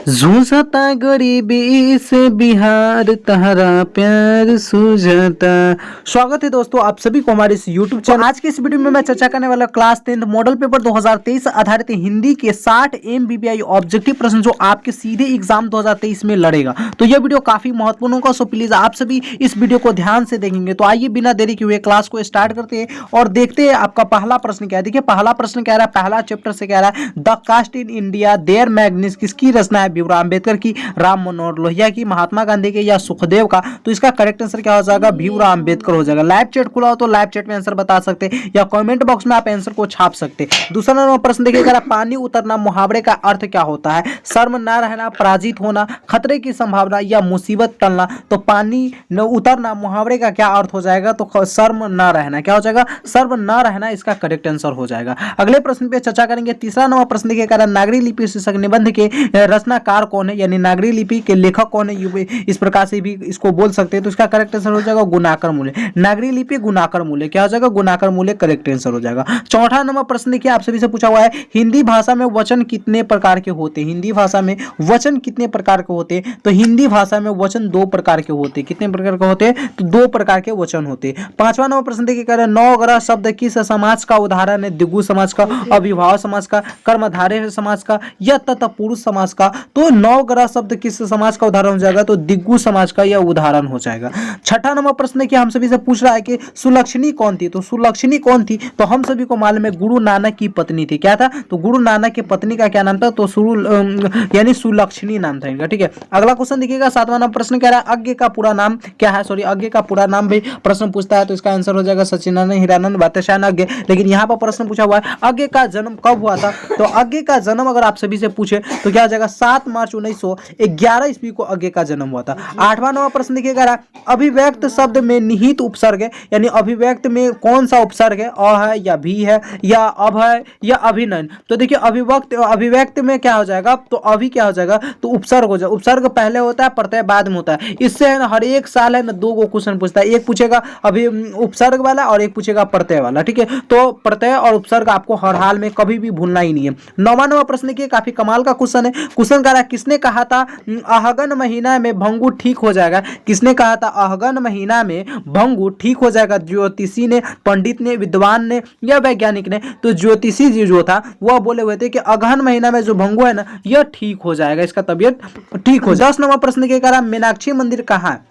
जूझता गरीबी से बिहार तहरा प्यार सूझता। स्वागत है दोस्तों आप सभी को हमारे इस YouTube चैनल। आज के इस वीडियो में मैं चर्चा करने वाला क्लास 10 मॉडल पेपर 2023 आधारित हिंदी के 60 MBBI ऑब्जेक्टिव प्रश्न जो आपके सीधे एग्जाम 2023 में लड़ेगा। तो यह वीडियो काफी महत्वपूर्ण होगा, सो प्लीज आप सभी इस वीडियो को ध्यान से देखेंगे। तो आइए बिना देरी किए हुए क्लास को स्टार्ट करते हैं और देखते हैं आपका पहला प्रश्न क्या है। देखिए पहला प्रश्न कह रहा है, पहला चैप्टर से कह रहा है the caste in India their mechanism किसकी रचना है? भीमराव अंबेडकर की, राम मनोहर लोहिया की, महात्मा गांधी के या सुखदेव का? तो इसका करेक्ट आंसर क्या हो जाएगा? भीमराव अंबेडकर हो जाएगा। लाइव चैट खुला हो तो लाइव चैट में आंसर बता सकते हैं या कमेंट बॉक्स में आप आंसर को छाप सकते हैं। दूसरा नंबर प्रश्न देखिएगा, पानी उतरना मुहावरे का अर्थ क्या होता है? शर्म ना रहना, पराजित होना, खतरे की संभावना या मुसीबत टलना? तो पानी न उतरना मुहावरे का क्या अर्थ हो जाएगा? तो शर्म ना रहना। क्या हो जाएगा? शर्म ना रहना इसका करेक्ट आंसर हो जाएगा। अगले प्रश्न पे चर्चा करेंगे। तीसरा नंबर प्रश्न देखिएगा, नागरी लिपि शीर्षक निबंध के रचनाकार कौन है? यानी नागरी लिपि के लेखक कौन है? इस प्रकार से भी इसको बोल सकते हैं। तो इसका करेक्ट आंसर हो जाएगा गुणाकर मूल्य। नागरी लिपि गुणाकर मूल्य। क्या हो जाएगा? गुणाकर मूल्य करेक्ट आंसर हो जाएगा। चौथा नंबर प्रश्न देखिए आप सभी से पूछा हुआ है, हिंदी भाषा में वचन कितने प्रकार के होते हैं? हिंदी भाषा में वचन कितने प्रकार के होते हैं? तो हिंदी भाषा में वचन 2 प्रकार के होते हैं। कितने प्रकार के होते हैं? तो 2 प्रकार के वचन होते हैं। पांचवा नंबर प्रश्न देखिए कह रहे हैं, नवग्रह शब्द किस समाज का उदाहरण है? दिगु समाज का, अभिभाव समाज का, कर्मधारय समाज का या तत्पुरुष समाज का? तो नवग्रह शब्द किस समाज का उदाहरण हो जाएगा? तो दिग्गु समाज का यह उदाहरण हो जाएगा। छठा नंबर प्रश्न कि हम सभी से पूछ रहा है कि सुलक्षणी कौन थी? तो सुलक्षणी कौन थी? तो हम सभी को मालूम है गुरु नानक की पत्नी थी। क्या था? तो गुरु नानक की पत्नी का क्या नाम था? तो यानी सुलक्षणी नाम था इनका। ठीक है, अगला क्वेश्चन देखिएगा, 7वां नंबर प्रश्न कह रहा है अज्ञ का पूरा नाम क्या है? सॉरी, अज्ञ का पूरा नाम भी प्रश्न पूछता है तो इसका आंसर हो जाएगा सच्चिदानंद हीरानंद बादशाह अज्ञ। लेकिन यहाँ पर प्रश्न पूछा हुआ है अज्ञ का जन्म कब हुआ था? तो अज्ञ का जन्म अगर आप सभी से पूछे तो क्या हो जाएगा? 7 मार्च 1911 ईस्वी को अज्ञ का जन्म हुआ था। 8वां नंबर प्रश्न देखिएगा, अभिव्यक्त शब्द में निहित उपसर्ग है, यानी अभिव्यक्त में कौन सा उपसर्ग है? अ है या भी है या अब है या अभिनयन? तो देखिए अभिव्यक्त में क्या हो जाएगा? तो अभी क्या हो जाएगा? तो उपसर्ग हो जाएगा। उपसर्ग पहले होता है, प्रत्यय बाद में होता है। इससे है ना हर एक साल है ना 2 गो क्वेश्चन पूछता है, एक पूछेगा अभी उपसर्ग वाला और एक पूछेगा प्रत्यय वाला। ठीक है, तो प्रत्यय और उपसर्ग आपको हर हाल में कभी भी भूलना ही नहीं है। 9वां नंबर प्रश्न देखिए काफी कमाल का क्वेश्चन है। क्वेश्चन कह रहा है किसने कहा था अहगन महीना में भंगु ठीक हो जाएगा? किसने कहा था अहगन महीना में भंगु ठीक हो जाएगा? ज्योतिषी ने, पंडित ने, विद्वान ने या वैज्ञानिक ने? तो ज्योतिषी जी जो था वह बोले हुए थे कि अगहन महीना में जो भंगु है ना यह ठीक हो जाएगा, इसका तबीयत ठीक हो जाएगा। 10 नंबर प्रश्न के कारण मीनाक्षी मंदिर कहाँ है?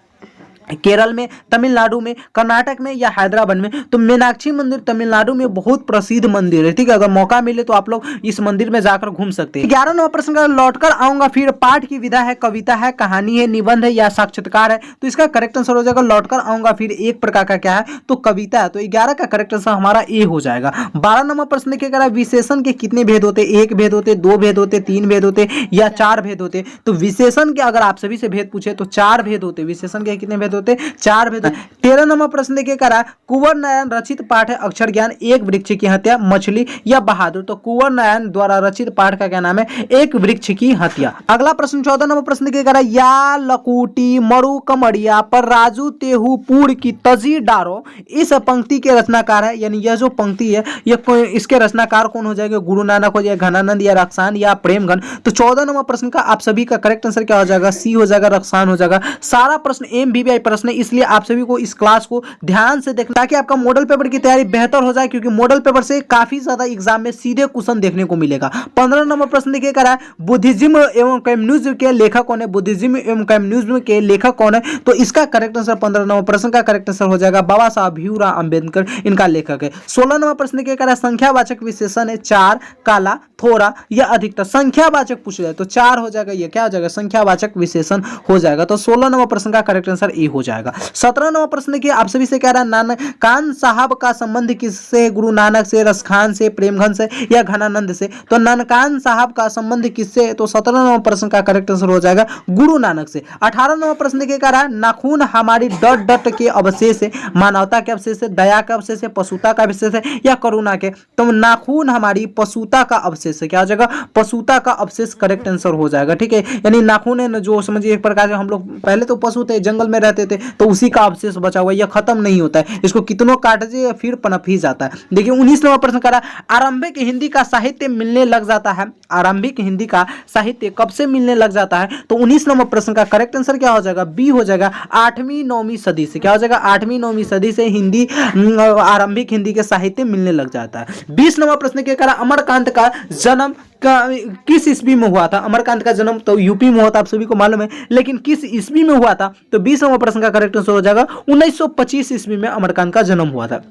केरल में, तमिलनाडु में, कर्नाटक में या हैदराबाद में? तो मीनाक्षी मंदिर तमिलनाडु में बहुत प्रसिद्ध मंदिर है। ठीक है, अगर मौका मिले तो आप लोग इस मंदिर में जाकर घूम सकते हैं। 11 नंबर प्रश्न का लौटकर आऊंगा फिर पाठ की विधा है, कविता है, कहानी है, निबंध है या साक्षात्कार है? तो इसका करेक्ट आंसर हो जाएगा लौटकर आऊंगा फिर एक प्रकार का क्या है? तो कविता है। तो 11 का करेक्ट आंसर हमारा ए हो जाएगा। 12 नंबर प्रश्न देखिएगा, विशेषण के कितने भेद होते? 1 भेद होते, 2 भेद होते, 3 भेद होते या 4 भेद होते? तो विशेषण के अगर आप सभी से भेद पूछे तो 4 भेद होते। विशेषण के कितने भेद होते? 4 भेद। 13 नंबर प्रश्न देखिए करा कुंवर नारायण रचित पाठ है अक्षर ज्ञान, एक वृक्ष की हत्या, मछली या बहादुर? तो कुंवर नारायण द्वारा रचित पाठ का क्या नाम है? एक वृक्ष की हत्या। अगला प्रश्न 14 नंबर प्रश्न देखिए करा या लकुटी मरु कमरिया पर राजू तेहू पूर की तजी डारो इस पंक्ति के रचनाकार है, यानी यह जो पंक्ति है यह इसके रचनाकार कौन हो जाएगा? गुरु नानक हो जाएगा, घनानंद या रक्षान या प्रेमगन? तो 14 नंबर प्रश्न का आप सभी का करेक्ट आंसर क्या हो जाएगा? सी हो जाएगा, रक्षान हो जाएगा। सारा प्रश्न MBBI प्रश्न है, इसलिए आप सभी को इस क्लास को ध्यान से देखना ताकि आपका मॉडल पेपर की तैयारी बेहतर हो जाए, क्योंकि मॉडल पेपर से काफी ज्यादा एग्जाम में सीधे क्वेश्चन देखने को मिलेगा। 15 नंबर प्रश्न देखिए करा है बुद्धिज्म एवं कम्युनिज्म के लेखक कौन है? बुद्धिज्म एवं कम्युनिज्म के लेखक कौन है? तो इसका करेक्ट आंसर 15 नंबर प्रश्न का करेक्ट आंसर हो जाएगा बाबा साहब भीमराव अंबेडकर इनका लेखक है। 16 नंबर प्रश्न देखिए करा संख्यावाचक विशेषण है 4, काला, थोड़ा या अधिकतर? संख्यावाचक पूछ जाए तो 4 हो जाएगा। ये क्या हो जाएगा? संख्यावाचक विशेषण हो जाएगा। तो 16 नंबर प्रश्न का करेक्ट आंसर ए हो जाएगा। 17 नंबर प्रश्न की आप सभी से कह रहा है नानक कान साहब का संबंध किससे? गुरु नानक से, रसखान से, प्रेमघन से या घनानंद से? तो नानकान साहब का संबंध किससे? तो 17 नंबर प्रश्न का करेक्ट आंसर हो जाएगा गुरु नानक से। 18 नंबर प्रश्न के कह रहा है नाखून हमारी डट डट के अवशेष है, मानवता के अवशेष है, दया का अवशेष है, पशुता का अवशेष है या करुणा के? तो नाखून हमारी पशुता का अवशेष है। क्या हो जाएगा? पशुता का अवशेष करेक्ट आंसर हो जाएगा। ठीक है, यानी नाखून है जो समझिए एक प्रकार से हम लोग पहले तो पशु थे, जंगल में रहते थे तो उसी का अवशेष बचा हुआ है, यह खत्म नहीं होता है, इसको कितनों काट दीजिए फिर पनप ही जाता है। देखिए 19वां प्रश्न करा, आरंभिक हिंदी का साहित्य मिलने लग जाता है, आरंभिक हिंदी का साहित्य कब से मिलने लग जाता है? तो 19वां प्रश्न का करेक्ट आंसर क्या हो जाएगा? बी हो जाएगा, 8वीं 9वीं सदी से। क्या हो जाएगा? 8वीं 9वीं सदी से हिंदी आरंभिक हिंदी के साहित्य मिलने लग जाता है। 20वां प्रश्न क्या करा, अमरकांत का जन्म किस ईस्वी में हुआ था? अमरकांत का जन्म तो यूपी में हुआ था, आप सभी को मालूम है, लेकिन किस ईस्वी में हुआ था? तो 20वां प्रश्न का करेक्ट आंसर हो जाएगा 1925 ईस्वी में अमरकांत का जन्म हुआ था।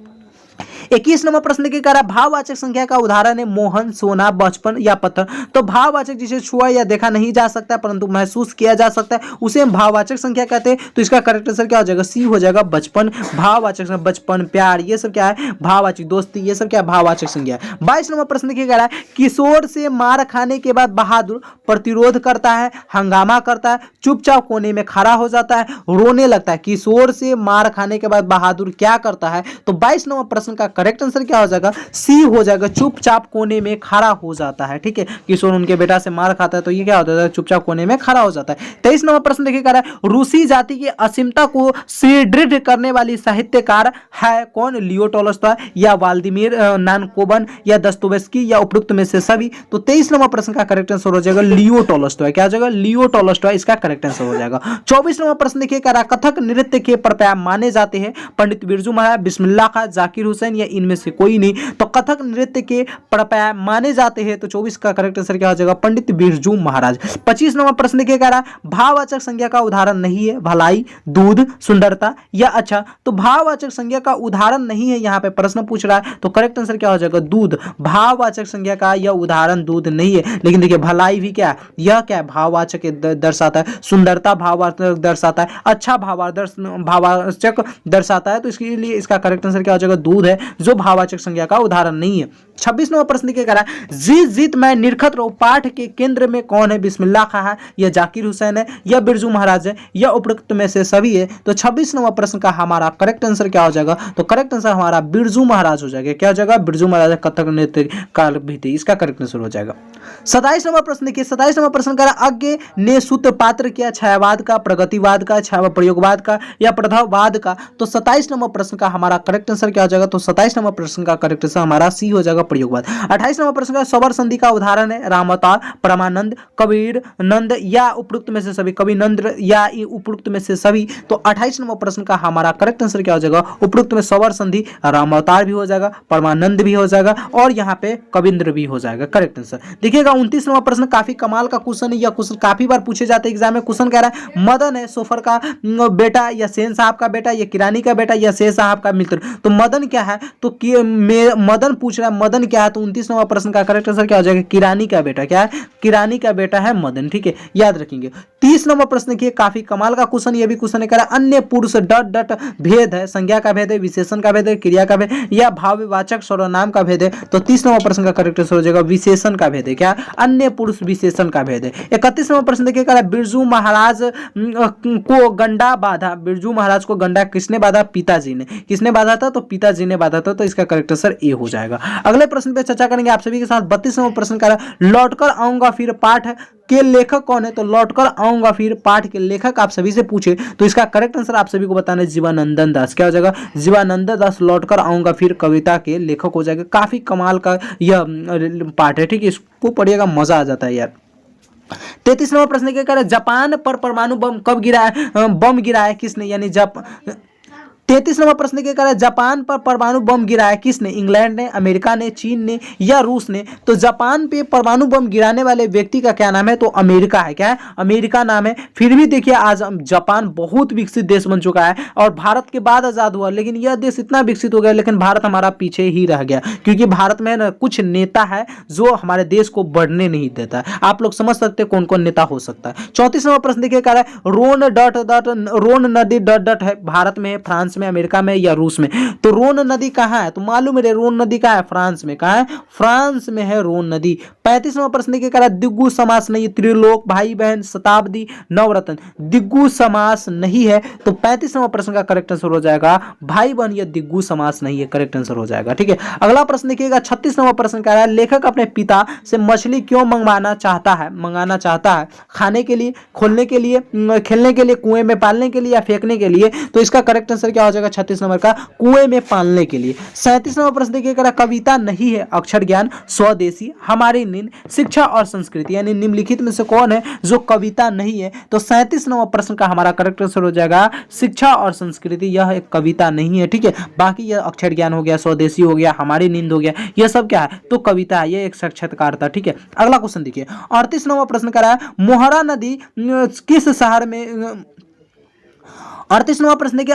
21वां प्रश्न के करा, भाववाचक संख्या का उदाहरण है मोहन, सोना, बचपन या पत्थर। तो भाववाचक जिसे छुआ या देखा नहीं जा सकता परंतु महसूस किया जा सकता है उसे हम भाववाचक संख्या कहते हैं। तो इसका करेक्ट आंसर क्या हो जाएगा? सी हो जाएगा, बचपन। भाववाचक बचपन, प्यार, ये सब क्या है? भाववाचक, दोस्ती, ये सब क्या है? भाववाचक संख्या। 22वां प्रश्न क्या कह रहा है, किशोर से मार खाने के बाद बहादुर प्रतिरोध करता है, हंगामा करता है, चुपचाप कोने में खड़ा हो जाता है, रोने लगता है। किशोर से मार खाने के बाद बहादुर क्या करता है? तो 22वां प्रश्न का करेक्ट आंसर क्या हो जाएगा? सी हो जाएगा, चुपचाप कोने में खड़ा हो जाता है। ठीक है, किशोर उनके बेटा से मार खाता है तो ये क्या होता है? चुपचाप कोने में खड़ा हो जाता है। 23वां प्रश्न देखिए कह रहा है, रूसी जाति की असीमता को सुदृढ़ करने वाली साहित्यकार है कौन? लियो टॉल्स्टॉय या व्लादिमीर नाबोकोव या दस्तोयेव्स्की या उपरोक्त में से सभी। तो 23वां प्रश्न का करेक्ट आंसर हो जाएगा लियो टॉल्स्टॉय। क्या हो जाएगा? लियो टॉल्स्टॉय इसका करेक्ट आंसर हो जाएगा। 24वां प्रश्न देखिए कह रहा है, कथक नृत्य के प्रप्राय माने जाते हैं पंडित बिरजू महाराज, बिस्मिल्लाह खां, जाकिर हुसैन या इनमें से कोई नहीं। तो कथक नृत्य के प्रप्राय माने जाते हैं तो 24 का करेक्ट आंसर क्या हो जाएगा? पंडित बिरजू महाराज। 25वां प्रश्न क्या कह रहा है, भाववाचक संज्ञा का उदाहरण नहीं है भलाई, दूध, सुंदरता या अच्छा। तो भाववाचक संज्ञा का उदाहरण नहीं है, यहाँ पे प्रश्न पूछ रहा है तो करेक्ट आंसर क्या हो जाएगा? दूध। भाववाचक संज्ञा का यह उदाहरण दूध नहीं है। लेकिन देखिए भलाई भी क्या है? यह क्या है? भाववाचक दर्शाता है, सुंदरता भाववाचक दर्शाता है, अच्छा भाववाचक दर्शाता है, तो इसके लिए इसका करेक्ट आंसर क्या हो जाएगा? दूध है, जो भाववाचक संज्ञा का उदाहरण नहीं है। 26वां प्रश्न क्या कह रहा है, जीत जीत मैं निरखत रहूं पाठ के केंद्र में कौन है? बिस्मिल्लाह खां है या जाकिर हुसैन है या बिरजू महाराज है या उपरोक्त में से सभी है। तो 26वां प्रश्न का हमारा करेक्ट आंसर क्या हो जाएगा? तो करेक्ट आंसर हमारा बिरजू महाराज हो जाएगा। क्या हो जाएगा? बिरजू महाराज कथक नृत्य काल भी थे, इसका करेक्ट आंसर हो जाएगा। 27वां प्रश्न देखिए, 27वां प्रश्न कह रहा है, अज्ञ ने सूत्रपात्र किया छायावाद का, प्रगतिवाद का, छाया प्रयोगवाद का या प्रभाववाद का। तो 27वां प्रश्न का हमारा करेक्ट आंसर क्या हो जाएगा? तो 27वां प्रश्न का करेक्ट आंसर हमारा सी हो जाएगा, प्रयोगवाद। 28वां प्रश्न का सवर संधि का उदाहरण है रामावतार, परमानंद, कबीर नंद या उपरोक्त में से सभी, कवि नंद या उपरोक्त में से सभी। तो 28वां प्रश्न का हमारा करेक्ट आंसर क्या हो जाएगा? उपरोक्त में सवर संधि रामावतार भी हो जाएगा, परमानंद भी हो जाएगा और यहाँ पे कविंद्र भी हो जाएगा। करेक्ट आंसर देखिएगा। 29वां प्रश्न काफी कमाल का क्वेश्चन है, यह क्वेश्चन काफी बार पूछे जाते हैं एग्जाम में। क्वेश्चन कह रहा है, मदन है सोफर का बेटा या सेन साहब का बेटा या किरानी का बेटा या शेर साहब का मित्र। तो मदन क्या है? तो मदन पूछ रहा है, मदन क्या है? तो 29वां प्रश्न का करेक्ट आंसर क्या हो जाएगा? किरानी का बेटा। क्या है? किरानी का बेटा है मदन। ठीक है, याद रखेंगे। 30वां प्रश्न की काफी कमाल का क्वेश्चन, ये भी क्वेश्चन है, कह रहा है अन्य पुरुष डट डट भेद है, संज्ञा का भेद है, विशेषण का भेद है, क्रिया का भेद या भाववाचक सर्वनाम का भेद है। तो 30वां प्रश्न का करेक्ट आंसर हो जाएगा विशेषण का भेद है। क्या? अन्य पुरुष विशेषण का भेद है। 31वां प्रश्न देखिए, कह रहा है बिरजू महाराज को गंडा बांधा, बिरजू महाराज को गंडा किसने बांधा? पिताजी ने। किसने बांधा था? तो पिताजी ने बांधा था। तो इसका करेक्ट आंसर ए हो जाएगा। अगले प्रश्न पे चर्चा करेंगे आप सभी के साथ। 32वां प्रश्न कह रहा है, लौटकर आऊंगा फिर पाठ के लेखक कौन है? तो लौटकर आऊंगा फिर पाठ के लेखक आप सभी से पूछे तो इसका करेक्ट आंसर आप सभी को बताना है जीवानंदन दास। क्या हो जाएगा? जीवानंदन दास लौटकर आऊंगा फिर कविता के लेखक हो जाएगा। काफी कमाल का यह पाठ है। ठीक है, इसको पढ़िएगा, मजा आ जाता है यार। 33वां प्रश्न क्या कह रहा है, जापान पर परमाणु बम कब गिराया? बम गिराया किसने? यानी 33वां प्रश्न क्या कर रहा है, जापान पर परमाणु बम गिराया किसने? इंग्लैंड ने, अमेरिका ने, चीन ने या रूस ने। तो जापान पे परमाणु बम गिराने वाले व्यक्ति का क्या नाम है? तो अमेरिका है। क्या है? अमेरिका नाम है। फिर भी देखिए आज जापान बहुत विकसित देश बन चुका है और भारत के बाद आजाद हुआ, लेकिन यह देश इतना विकसित हो गया लेकिन भारत हमारा पीछे ही रह गया, क्योंकि भारत में ना कुछ नेता है जो हमारे देश को बढ़ने नहीं देता है। आप लोग समझ सकते हैं कौन कौन नेता हो सकता है। 34वां प्रश्न देखिए, कह रहा है रोन नदी डट डट है, भारत में है, फ्रांस फ्रांस में, अमेरिका में या रूस में? तो रोन नदी कहाँ है? तो मालूम है रोन नदी कहाँ है? फ्रांस में। कहाँ है? फ्रांस में है रोन नदी। 35वां प्रश्न देखिए कह रहा है द्विगु समास नहीं, त्रिलोक, भाई बहन, शताब्दी, नवरत्न। द्विगु समास नहीं है तो 35वां प्रश्न का करेक्ट आंसर हो जाएगा भाई बहन, यह द्विगु समास नहीं है, करेक्ट आंसर हो जाएगा। ठीक है, अगला प्रश्न देखिएगा 36वां प्रश्न कह रहा है लेखक अपने पिता से मछली क्यों मंगवाना चाहता है? खाने के लिए, खोलने के लिए, खेलने के लिए, कुएं में पालने के लिए या फेंकने के लिए? तो इसका करेक्ट आंसर क्या हो जाएगा 36 नंबर का? कुएं में पालने के लिए। 37वां प्रश्न देखिए कह रहा कविता नहीं है अक्षर ज्ञान, स्वदेशी, हमारी नींद, शिक्षा और संस्कृति, यानी निम्नलिखित में से कौन है जो कविता नहीं है? तो 37वां प्रश्न का हमारा करेक्ट आंसर हो जाएगा शिक्षा और संस्कृति, यह एक कविता नहीं है। ठीक है, बाकी यह अक्षर ज्ञान हो गया, स्वदेशी हो गया, हमारी नींद हो गया, यह सब क्या है? तो कविता है, यह एक साक्षात्कार था। ठीक है, अगला क्वेश्चन देखिए 38वां प्रश्न कर रहा है मोहरा नदी किस शहर में? 38वां प्रश्न देखिए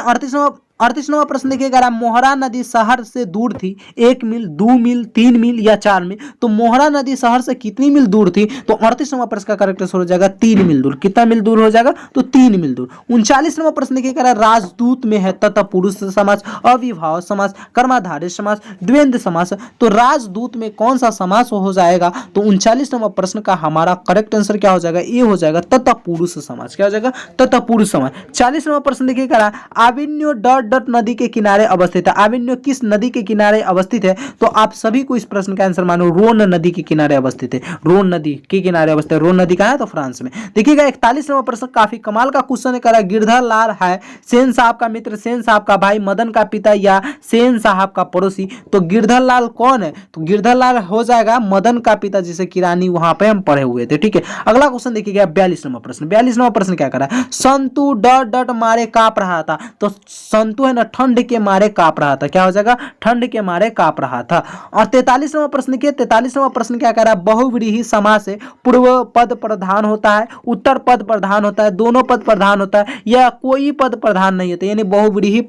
38वां प्रश्न देखिए कह रहा है मोहरा नदी शहर से दूर थी 1 मील, 2 मील, 3 मील या 4 मील? तो मोहरा नदी शहर से कितनी मील दूर थी? तो 38वां प्रश्न का करेक्ट आंसर हो जाएगा 3 मील दूर। कितना मील दूर हो जाएगा? तो 3 मील दूर। 39वां प्रश्न देखिए कह रहा है राजदूत में है तत्पुरुष समास, अविभाव समास, कर्मधारय समास, द्वंद्व समास। तो राजदूत में कौन सा समास हो जाएगा? तो 39वां प्रश्न का हमारा करेक्ट आंसर क्या हो जाएगा? ये हो जाएगा तत्पुरुष समास। क्या हो जाएगा? तत्पुरुष समास। 40वां प्रश्न देखिए कह रहा है आविन्यो डॉट नदी के किनारे अवस्थित है। आविन्यो किस नदी के किनारे अवस्थित है? तो आप सभी को इस प्रश्न का आंसर मानो रोन नदी के किनारे अवस्थित है। रोन नदी के किनारे अवस्थित है। रोन नदी कहाँ है? तो फ्रांस में। देखिएगा 41वां प्रश्न काफी कमाल का क्वेश्चन है। गिरधर लाल है सेन साहब का मित्र, सेन साहब का भाई, मदन का पिता या सेन साहब का पड़ोसी? तो गिरधर लाल कौन है? तो गिरधर लाल हो जाएगा मदन का पिता, जिसे किरानी वहां पे हम पढ़े हुए थे। ठीक है, अगला क्वेश्चन देखिएगा 42वां प्रश्न। 42वां प्रश्न क्या कर रहा है संतु डॉट मारे कांप रहा था। तो संतु है ना ठंड के मारे कांप रहा था। क्या हो जाएगा? ठंड के मारे कांप रहा था। और 43वां प्रश्न के 43वां प्रश्न क्या कह रहा है बहुव्रीहि समास से पूर्व पद प्रधान होता है, उत्तर पद प्रधान होता है, दोनों पद प्रधान होता है या कोई पद प्रधान नहीं होता? यानी बहुव्रीहि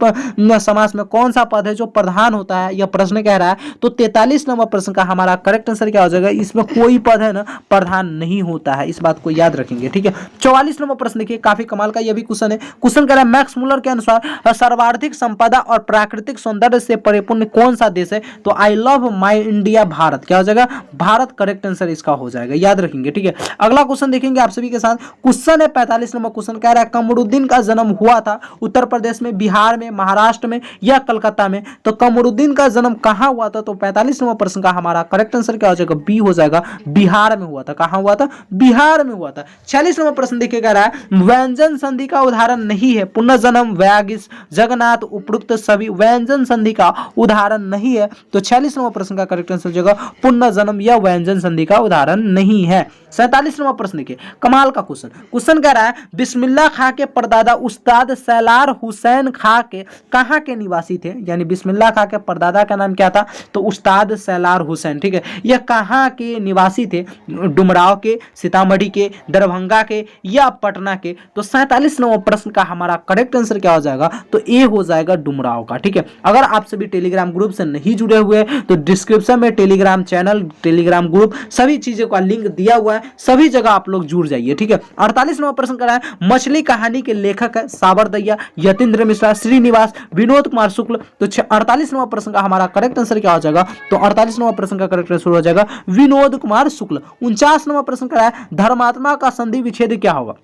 समास में कौन सा पद है जो प्रधान होता है, यह प्रश्न कह रहा है। तो 43वां प्रश्न का हमारा करेक्ट आंसर क्या हो जाएगा? इसमें कोई पद है ना प्रधान नहीं होता है, इस बात को याद रखेंगे। ठीक है, 44वां प्रश्न देखिए काफी कमाल का यह भी क्वेश्चन है। क्वेश्चन कह रहा है मैक्स मुलर के अनुसार सर्वाधिक संपदा और प्राकृतिक सौंदर्य से परिपूर्ण कौन सा देश है? तो I love my India Bharat. क्या हो जाएगा? भारत करेक्ट आंसर इसका हो जाएगा, याद रखेंगे। ठीक है, अगला क्वेश्चन देखेंगे आप सभी के साथ। क्वेश्चन है 45 नंबर क्वेश्चन कह रहा है कमरुद्दीन का जन्म हुआ था उत्तर प्रदेश में, बिहार में, महाराष्ट्र में या कलकत्ता में? तो कमरुद्दीन का जन्म कहां हुआ था? तो 45वां प्रश्न का हमारा करेक्ट आंसर क्या हो जाएगा? बी हो जाएगा, बिहार में हुआ था। कहां हुआ था? बिहार में हुआ था। 46वां प्रश्न देखिए कह रहा है व्यंजन संधि का उदाहरण नहीं है पुनर्जन्म, व्यागिस, जगन्नाथ, उपरोक्त सभी व्यंजन संधि का उदाहरण नहीं है। तो 46वां प्रश्न का करेक्ट आंसर हो जाएगा पुनर्जन्म या व्यंजन संधि का उदाहरण नहीं है। 47वां प्रश्न देखिए कमाल का क्वेश्चन कह रहा है बिस्मिल्लाह खां के परदादा उस्ताद सैलार हुसैन खां के कहां के निवासी थे? यानी बिस्मिल्लाह खां के परदादा का नाम क्या था? तो उस्ताद सैलार हुसैन। ठीक है, यह कहां के निवासी थे? डुमराव के, सीतामढ़ी के, दरभंगा के या पटना के? तो 47वां प्रश्न का हमारा करेक्ट आंसर क्या हो जाएगा? तो ए हो जाएगा डुमराव का। ठीक है, अगर आप सभी टेलीग्राम ग्रुप से नहीं जुड़े हुए तो डिस्क्रिप्शन में टेलीग्राम चैनल, टेलीग्राम ग्रुप, सभी चीजों का लिंक दिया हुआ है, सभी जगह आप लोग जुड़ जाइए। ठीक है, 48वां प्रश्न कर रहा है मछली कहानी के लेखक है साबर दहिया, यतीन्द्र मिश्रा, श्रीनिवास, विनोद कुमार शुक्ल? तो 48वां प्रश्न का हमारा करेक्ट आंसर क्या हो जाएगा? तो 48वां प्रश्न का करेक्ट आंसर हो जाएगा विनोद कुमार शुक्ल। 49वां प्रश्न कर रहा है धर्मात्मा का संधि विच्छेद क्या होगा?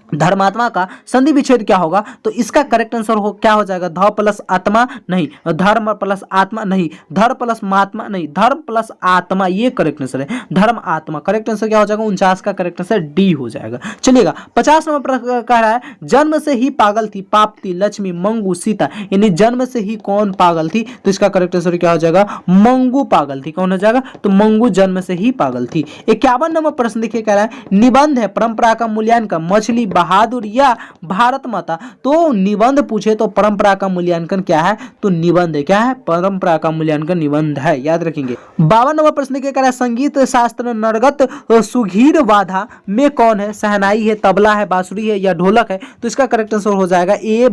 धर्मात्मा का संधि विच्छेद क्या होगा? तो इसका करेक्ट आंसर हो क्या हो जाएगा? ध प्लस आत्मा नहीं, धर्म प्लस आत्मा नहीं, धर्म प्लस महात्मा नहीं, धर्म प्लस आत्मा, ये करेक्ट आंसर है। धर्म आत्मा करेक्ट आंसर क्या हो जाएगा? 49 का करेक्ट आंसर डी हो जाएगा। चलिएगा 50 नंबर प्रश्न कह रहा है जन्म से ही पागल थी पापती, लक्ष्मी, मंगू, सीता? यानी जन्म से ही कौन पागल थी? तो इसका करेक्ट आंसर क्या हो जाएगा? मंगू पागल थी। कौन हो जाएगा? तो मंगू जन्म से ही पागल थी। 51 नंबर प्रश्न देखिए कह रहा है निबंध है परंपरा का मूल्यांकन मछली, बहादुर या भारत माता? तो निबंध पूछे तो परंपरा का मूल्यांकन क्या है? तो निबंध है। क्या है? परंपरा का मूल्यांकन निबंध है, याद रखेंगे। 52 नंबर प्रश्न क्या कह रहा है संगीत शास्त्र नरगत सुधीर वाधा में कौन है? शहनाई है, तबला है, बांसुरी है या ढोलक है? तो इसका करेक्ट आंसर हो जाएगा ए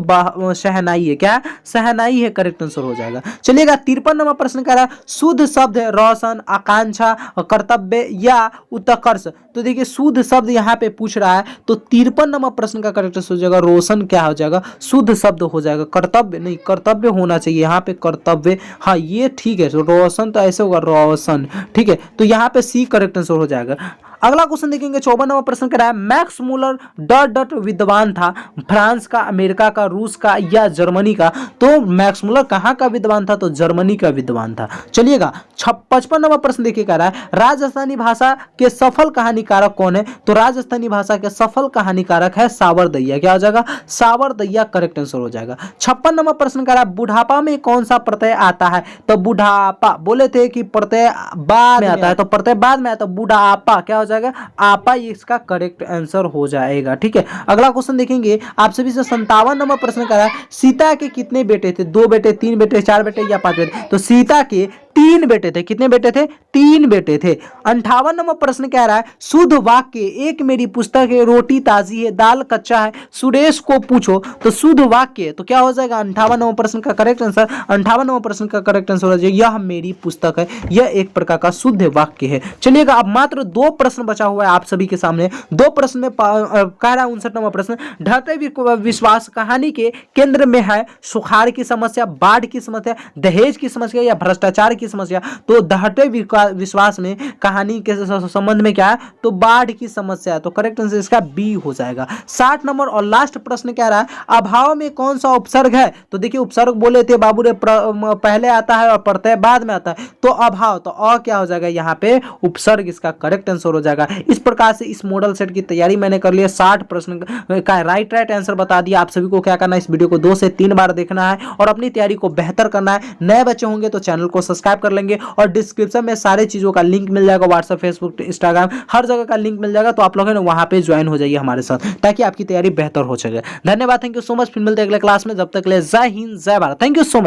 शहनाई है। क्या? शहनाई है, करेक्ट आंसर हो जाएगा। चलिएगा 53 नंबर प्रश्न कह रहा है शुद्ध शब्द है रोशन, आकांक्षा, कर्तव्य या उत्कर्ष? तो देखिए शुद्ध शब्द यहाँ पे पूछ रहा है। तो 53 नंबर प्रश्न का करेक्ट आंसर हो जाएगा रोशन क्या हो जाएगा, शुद्ध शब्द हो जाएगा, कर्तव्य नहीं, कर्तव्य होना चाहिए यहाँ पे, कर्तव्य, हाँ ये ठीक है, रोशन तो ऐसे होगा रोशन, ठीक है, तो यहाँ पे सी करेक्ट आंसर हो जाएगा। अगला क्वेश्चन देखेंगे 54 नंबर प्रश्न कह रहा है मैक्स मूलर डॉट डॉट विद्वान था, फ्रांस का, अमेरिका का, रूस का या जर्मनी का। तो मैक्स मूलर कहाँ का विद्वान था, तो जर्मनी का विद्वान था। चलिएगा 55 नंबर प्रश्न देखिए कह रहा है राजस्थानी भाषा के सफल कहानीकारक कौन है, तो राजस्थानी भाषा के सफल कहानीकारक है सावरदैया, क्या हो जाएगा, सावरदैया करेक्ट आंसर हो जाएगा। 56 नंबर प्रश्न कह रहा है बुढ़ापा में कौन सा प्रत्यय आता है, तो बुढ़ापा, बोले थे कि प्रत्यय बाद में आता है, तो प्रत्यय बाद में आता है, बुढ़ापा क्या हो जाएगा, आपा, इसका करेक्ट आंसर हो जाएगा। ठीक है, अगला क्वेश्चन देखेंगे आप सभी से 57 नंबर प्रश्न कह रहा है सीता के कितने बेटे थे, 2 बेटे, 3 बेटे, 4 बेटे या 5 बेटे, तो सीता के 3 बेटे थे, कितने बेटे थे, 3 बेटे थे। 58 नंबर प्रश्न कह रहा है शुद्ध वाक्य, एक मेरी पुस्तक है, रोटी ताजी है, दाल कच्चा है, सुरेश को पूछो, तो शुद्ध वाक्य तो क्या हो जाएगा, 58 नंबर प्रश्न का करेक्ट आंसर, 58 नंबर प्रश्न का करेक्ट आंसर हो जाएगा यह मेरी पुस्तक है, यह एक प्रकार का शुद्ध वाक्य है। चलिएगा अब मात्र 2 प्रश्न बचा हुआ है आप सभी के सामने, 2 प्रश्न में कह रहा है 59 नंबर प्रश्न ढहते विश्वास कहानी के केंद्र में है सुखाड़ की समस्या, बाढ़ की समस्या, दहेज की समस्या या भ्रष्टाचार की समस्या, तो ढहते विश्वास में कहानी के संबंध में क्या है, तो बाढ़ की समस्या है, तो करेक्ट आंसर इसका बी हो जाएगा। 60 नंबर और लास्ट प्रश्न क्या रहा है अभाव में कौन सा उपसर्ग है, तो देखिए उपसर्ग बोले थे बाबू रे पहले आता है और प्रत्यय बाद में आता है, तो अभाव, तो अ क्या हो जाएगा यहाँ पे उपसर्ग, इसका करेक्ट आंसर हो जाएगा। इस प्रकार से इस मॉडल सेट की तैयारी मैंने कर ली है, 60 प्रश्न का राइट आंसर बता दिया। आप सभी को क्या करना है, इस वीडियो को 2 से 3 बार देखना है और अपनी तैयारी को बेहतर करना है। नए बच्चे होंगे तो चैनल को सब्सक्राइब कर लेंगे और डिस्क्रिप्शन में सारे चीजों का लिंक मिल जाएगा, व्हाट्सएप, फेसबुक, इंस्टाग्राम, हर जगह का लिंक मिल जाएगा, तो आप लोग है ना वहां पे ज्वाइन हो जाइए हमारे साथ ताकि आपकी तैयारी बेहतर हो सके। धन्यवाद, थैंक यू सो मच, फिर मिलते हैं अगले क्लास में, जब तक के लिए जय हिंद जय Bharat, thank you so much.